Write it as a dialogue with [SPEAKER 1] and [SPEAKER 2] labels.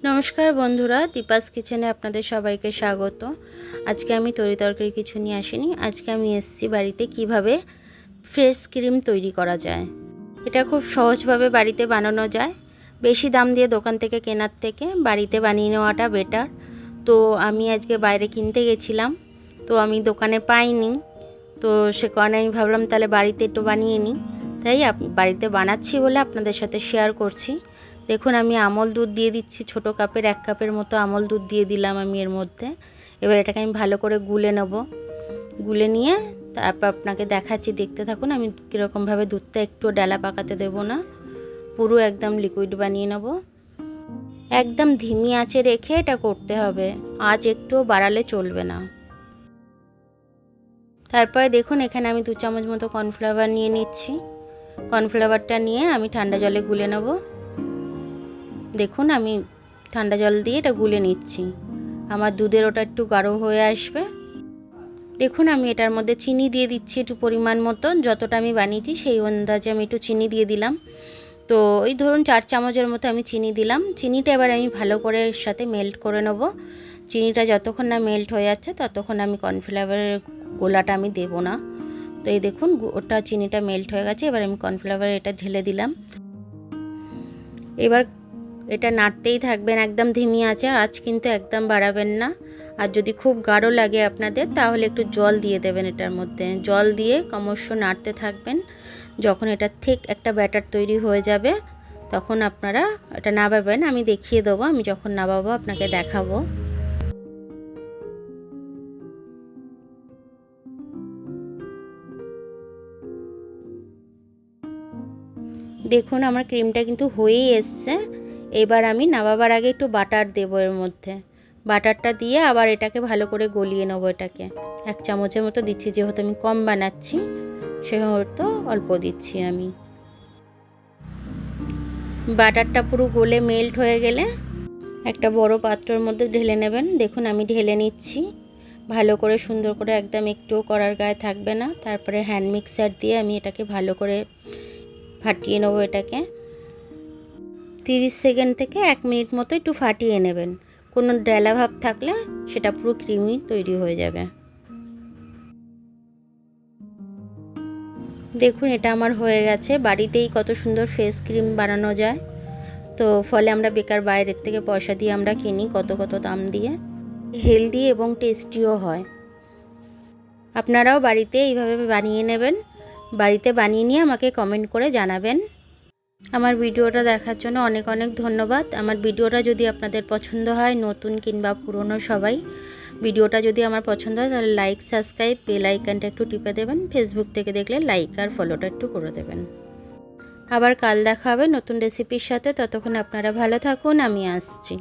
[SPEAKER 1] নমস্কার বন্ধুরা, দীপাস কিচেনে আপনাদের সবাইকে স্বাগত। আজকে আমি তরকারি কিছু নিয়ে আসিনি। আজকে আমি এসেছি বাড়িতে কিভাবে ফ্রেশ ক্রিম তৈরি করা যায়। এটা খুব সহজভাবে বাড়িতে বানানো যায়। বেশি দাম দিয়ে দোকান থেকে কেনার থেকে বাড়িতে বানিয়ে নেওয়াটা বেটার। তো আমি আজকে বাইরে কিনতে গেছিলাম, তো আমি দোকানে পাইনি। তো সে কারণে আমি ভাবলাম তাহলে বাড়িতে একটু বানিয়ে নিই। তাই বাড়িতে বানাচ্ছি বলে আপনাদের সাথে শেয়ার করছি। দেখুন, আমি আমল দুধ দিয়ে দিচ্ছি, ছোটো কাপের 1 কাপের মতো আমল দুধ দিয়ে দিলাম আমি এর মধ্যে। এবার এটাকে আমি ভালো করে গুলে নেব। গুলে নিয়ে তারপর আপনাকে দেখাচ্ছি, দেখতে থাকুন। আমি কীরকমভাবে দুধটা একটু ডালা পাকাতে দেবো না, পুরো একদম লিকুইড বানিয়ে নেব। একদম ধিমি আঁচে রেখে এটা করতে হবে, আঁচ একটু বাড়ালে চলবে না। তারপরে দেখুন, এখানে আমি 2 চামচ মতো কর্নফ্লাওয়ার নিয়ে নিচ্ছি। কর্নফ্লাওয়ারটা নিয়ে আমি ঠান্ডা জলে গুলে নেব। দেখুন, আমি ঠান্ডা জল দিয়ে এটা গুলে নিচ্ছি। আমার দুধের ওটা একটু গাঢ় হয়ে আসবে। দেখুন, আমি এটার মধ্যে চিনি দিয়ে দিচ্ছি একটু পরিমাণ মতো, যতটা আমি বানিয়েছি সেই আন্দাজে আমি একটু চিনি দিয়ে দিলাম। তো ওই ধরুন 4 চামচের মতো আমি চিনি দিলাম। চিনিটা এবার আমি ভালো করে এর সাথে মেল্ট করে নেব। চিনিটা যতক্ষণ না মেল্ট হয়ে যাচ্ছে ততক্ষণ আমি কর্নফ্লাওয়ারের গোলাটা আমি দেব না। তো এই দেখুন, ওটা চিনিটা মেল্ট হয়ে গেছে। এবার আমি কর্নফ্লাওয়ার এটা ঢেলে দিলাম। এবার এটা নাড়তেই থাকবেন একদম ধিমি আঁচে, আঁচ কিন্তু একদম বাড়াবেন না। আর যদি খুব গাঢ় লাগে আপনাদের তাহলে একটু জল দিয়ে দেবেন এটার মধ্যে। জল দিয়ে ক্রমশ নাড়তে থাকবেন। যখন এটা ঠিক একটা ব্যাটার তৈরি হয়ে যাবে তখন আপনারা এটা নামাবেন। আমি দেখিয়ে দেবো, আমি যখন নামাবো আপনাকে দেখাবো। দেখুন, আমার ক্রিমটা কিন্তু হয়েই এসছে। এবার আমি নামাবার আগে একটু বাটার দেবো এর মধ্যে। বাটারটা দিয়ে আবার এটাকে ভালো করে গলিয়ে নেবো। এটাকে 1 চামচের মতো দিচ্ছি, যেহেতু আমি কম বানাচ্ছি সেহেতু অল্প দিচ্ছি আমি। বাটারটা পুরো গলে মেল্ট হয়ে গেলে একটা বড় পাত্রের মধ্যে ঢেলে নেবেন। দেখুন, আমি ঢেলে নিচ্ছি ভালো করে, সুন্দর করে, একদম একটুও করার গায়ে থাকবে না। তারপরে হ্যান্ড মিক্সার দিয়ে আমি এটাকে ভালো করে ফাটিয়ে নেবো। এটাকে 30 সেকেন্ড থেকে 1 মিনিট মতো একটু ফাটিয়ে নেবেন। কোনো ডেলা ভাব থাকলে সেটা পুরো ক্রিমি তৈরি হয়ে যাবে। দেখুন, এটা আমার হয়ে গেছে। বাড়িতেই কত সুন্দর ফেস ক্রিম বানানো যায়। তো ফলে আমরা বেকার বাইরের থেকে পয়সা দিয়ে আমরা কিনি কত কত দাম দিয়ে। হেলদি এবং টেস্টিও হয়। আপনারাও বাড়িতে এইভাবে বানিয়ে নেবেন। বাড়িতে বানিয়ে নিয়ে আমাকে কমেন্ট করে জানাবেন। আমার ভিডিওটা দেখার জন্য অনেক অনেক ধন্যবাদ। আমার ভিডিওটা যদি আপনাদের পছন্দ হয়, নতুন কিংবা পুরনো সবাই, ভিডিওটা যদি আমার পছন্দ হয় তাহলে লাইক, সাবস্ক্রাইব, বেল আইকনটা একটু টিপে দেবেন। ফেসবুক থেকে দেখলে লাইক আর ফলোটা একটু করে দেবেন। আবার কাল দেখা হবে নতুন রেসিপির সাথে। ততক্ষণ আপনারা ভালো থাকুন, আমি আসছি।